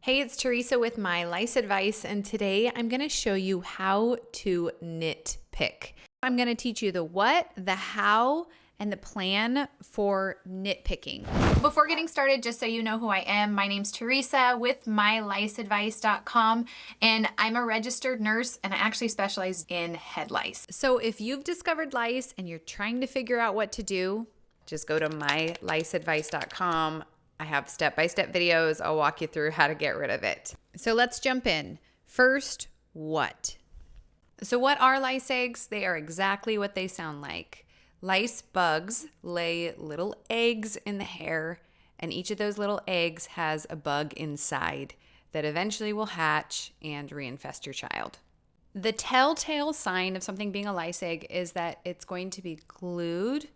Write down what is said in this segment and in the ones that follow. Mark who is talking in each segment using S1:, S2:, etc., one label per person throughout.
S1: Hey, it's Teresa with my lice advice, and today I'm going to show you how to nit pick. I'm going to teach you the what, the how, and the plan for nitpicking. Before getting started, just so you know who I am, my name's Teresa with myliceadvice.com, and I'm a registered nurse, and I actually specialize in head lice. So if you've discovered lice and you're trying to figure out what to do, just go to myliceadvice.com. I have step-by-step videos. I'll walk you through how to get rid of it. So let's jump in. First, what? So what are lice eggs? They are exactly what they sound like. Lice bugs lay little eggs in the hair, and each of those little eggs has a bug inside that eventually will hatch and reinfest your child. The telltale sign of something being a lice egg is that it's going to be glued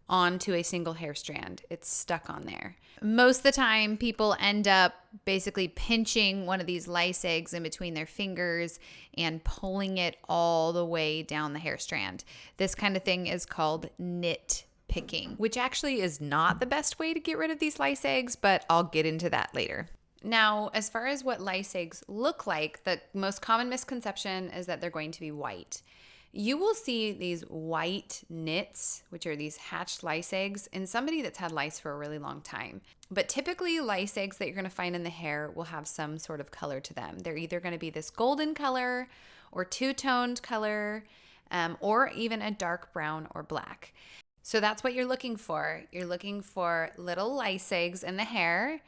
S1: onto a single hair strand. It's stuck on there. Most of the time, people end up basically pinching one of these lice eggs in between their fingers and pulling it all the way down the hair strand. This kind of thing is called nit picking, which actually is not the best way to get rid of these lice eggs, but I'll get into that later. Now, as far as what lice eggs look like, the most common misconception is that they're going to be white. You will see these white nits, which are these hatched lice eggs, in somebody that's had lice for a really long time. But typically, lice eggs that you're going to find in the hair will have some sort of color to them. They're either going to be this golden color or two-toned color, or even a dark brown or black. So that's what you're looking for. You're looking for little lice eggs in the hair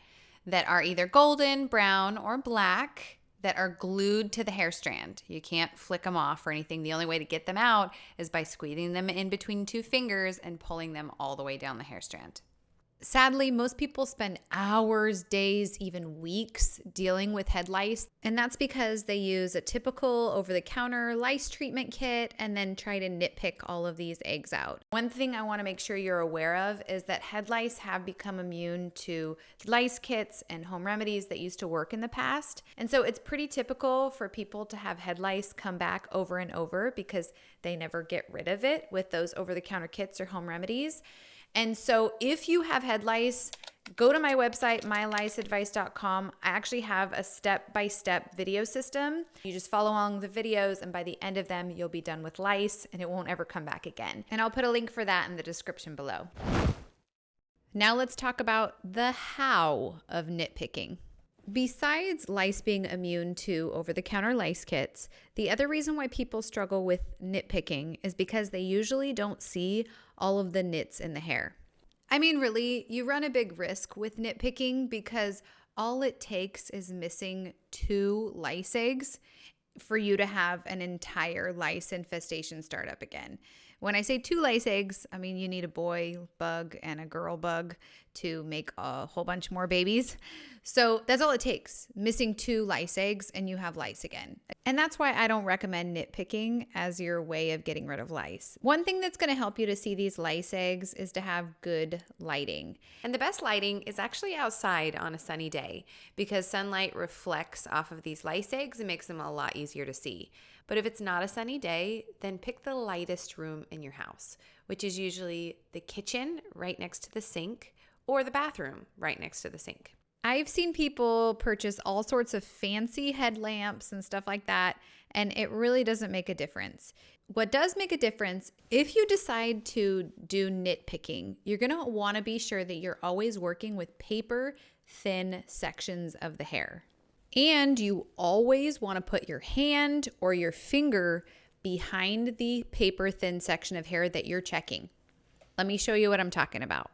S1: that are either golden, brown, or black, that are glued to the hair strand. You can't flick them off or anything. The only way to get them out is by squeezing them in between two fingers and pulling them all the way down the hair strand. Sadly, most people spend hours, days, even weeks dealing with head lice, and that's because they use a typical over-the-counter lice treatment kit and then try to nitpick all of these eggs out. One thing I want to make sure you're aware of is that head lice have become immune to lice kits and home remedies that used to work in the past, and so it's pretty typical for people to have head lice come back over and over because they never get rid of it with those over-the-counter kits or home remedies. And so if you have head lice, go to my website, myliceadvice.com. I actually have a step-by-step video system. You just follow along the videos, and by the end of them, you'll be done with lice, and it won't ever come back again. And I'll put a link for that in the description below. Now let's talk about the how of nitpicking. Besides lice being immune to over-the-counter lice kits, the other reason why people struggle with nitpicking is because they usually don't see all of the nits in the hair. I mean, really, you run a big risk with nitpicking because all it takes is missing 2 lice eggs for you to have an entire lice infestation start up again. When I say 2 lice eggs, I mean you need a boy bug and a girl bug to make a whole bunch more babies. So that's all it takes. Missing 2 lice eggs and you have lice again. And that's why I don't recommend nitpicking as your way of getting rid of lice. One thing that's going to help you to see these lice eggs is to have good lighting. And the best lighting is actually outside on a sunny day because sunlight reflects off of these lice eggs and makes them a lot easier to see. But if it's not a sunny day, then pick the lightest room in your house, which is usually the kitchen right next to the sink or the bathroom right next to the sink. I've seen people purchase all sorts of fancy headlamps and stuff like that, and it really doesn't make a difference. What does make a difference, if you decide to do nitpicking, you're going to want to be sure that you're always working with paper thin sections of the hair. And you always want to put your hand or your finger behind the paper thin section of hair that you're checking. Let me show you what I'm talking about.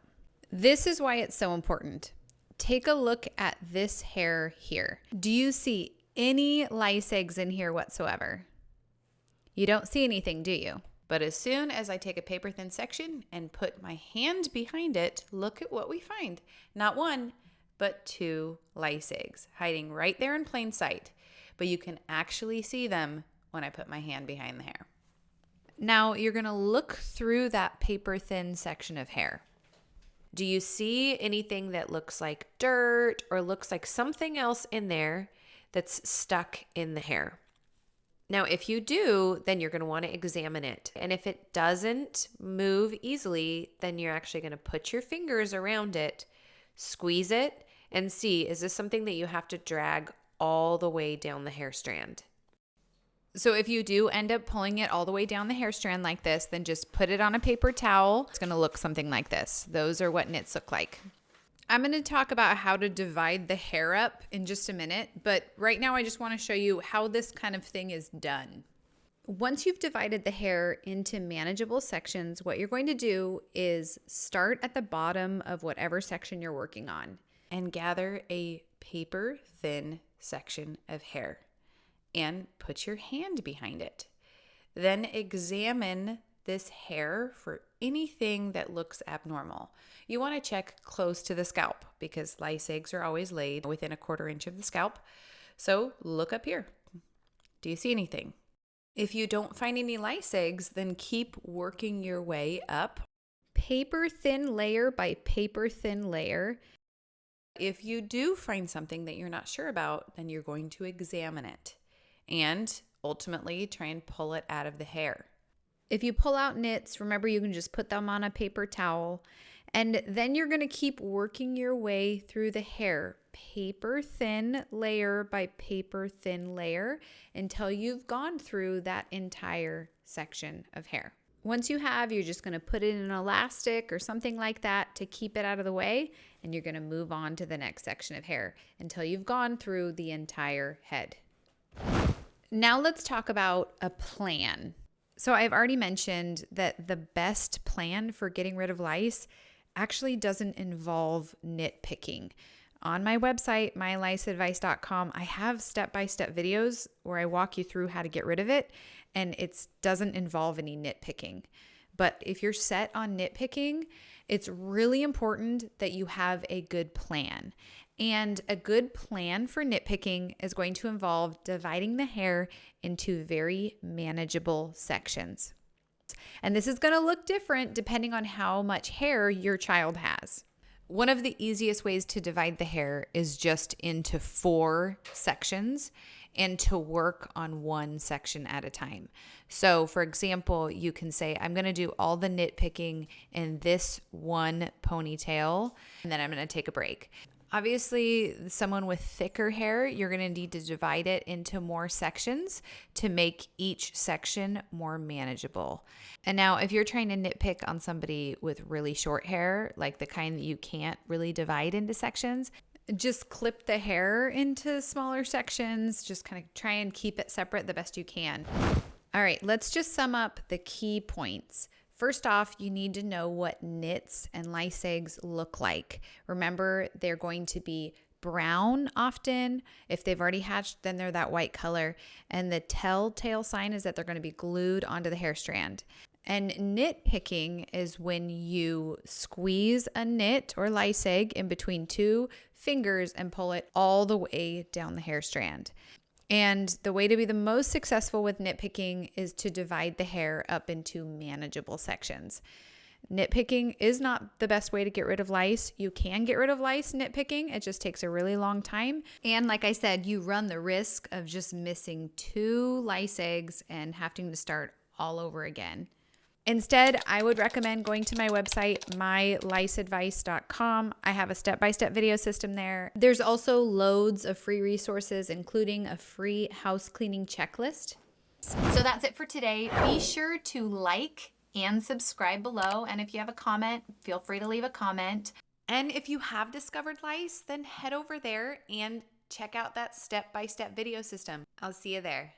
S1: This is why it's so important. Take a look at this hair here. Do you see any lice eggs in here whatsoever? You don't see anything, do you? But as soon as I take a paper thin section and put my hand behind it, look at what we find. Not 1, but 2 lice eggs hiding right there in plain sight. But you can actually see them when I put my hand behind the hair. Now you're going to look through that paper thin section of hair. Do you see anything that looks like dirt or looks like something else in there that's stuck in the hair? Now, if you do, then you're going to want to examine it. And if it doesn't move easily, then you're actually going to put your fingers around it, squeeze it,
S2: and see, is this something that you have to drag all the way down the hair strand?
S1: So if you do end up pulling it all the way down the hair strand like this, then just put it on a paper towel. It's going to look something like this. Those are what nits look like. I'm going to talk about how to divide the hair up in just a minute, but right now I just want to show you how this kind of thing is done. Once you've divided the hair into manageable sections, what you're going to do is start at the bottom of whatever section you're working on
S2: And gather a paper thin section of hair and put your hand behind it. Then examine this hair for anything that looks abnormal. You want to check close to the scalp because lice eggs are always laid within a 1/4 inch of the scalp. So look up here. Do you see anything? If you don't find any lice eggs, then keep working your way up.
S1: paper thin layer by paper thin layer.
S2: If you do find something that you're not sure about, then you're going to examine it and ultimately try and pull it out of the hair.
S1: If you pull out nits, remember you can just put them on a paper towel, and then you're going to keep working your way through the hair, paper thin layer by paper thin layer, until you've gone through that entire section of hair. Once you have, you're just going to put it in an elastic or something like that to keep it out of the way, and you're going to move on to the next section of hair until you've gone through the entire head. Now let's talk about a plan. So I've already mentioned that the best plan for getting rid of lice actually doesn't involve nitpicking. On my website, myliceadvice.com, I have step-by-step videos where I walk you through how to get rid of it, and it doesn't involve any nitpicking. But if you're set on nitpicking, it's really important that you have a good plan. And a good plan for nitpicking is going to involve dividing the hair into very manageable sections. And this is going to look different depending on how much hair your child has. One of the easiest ways to divide the hair is just into 4 sections and to work on one section at a time. So for example, you can say, I'm going to do all the nitpicking in this one ponytail, and then I'm going to take a break. Obviously, someone with thicker hair, you're going to need to divide it into more sections to make each section more manageable. And now, if you're trying to nitpick on somebody with really short hair, like the kind that you can't really divide into sections, just clip the hair into smaller sections. Just kind of try and keep it separate the best you can. All right, let's just sum up the key points. First off, you need to know what nits and lice eggs look like. Remember, they're going to be brown often. If they've already hatched, then they're that white color. And the telltale sign is that they're going to be glued onto the hair strand. And nitpicking is when you squeeze a nit or lice egg in between 2 fingers and pull it all the way down the hair strand. And the way to be the most successful with nitpicking is to divide the hair up into manageable sections. Nitpicking is not the best way to get rid of lice. You can get rid of lice nitpicking. It just takes a really long time. And like I said, you run the risk of just missing 2 lice eggs and having to start all over again. Instead, I would recommend going to my website, myliceadvice.com. I have a step-by-step video system there. There's also loads of free resources, including a free house cleaning checklist. So that's it for today. Be sure to like and subscribe below. And if you have a comment, feel free to leave a comment. And if you have discovered lice, then head over there and check out that step-by-step video system. I'll see you there.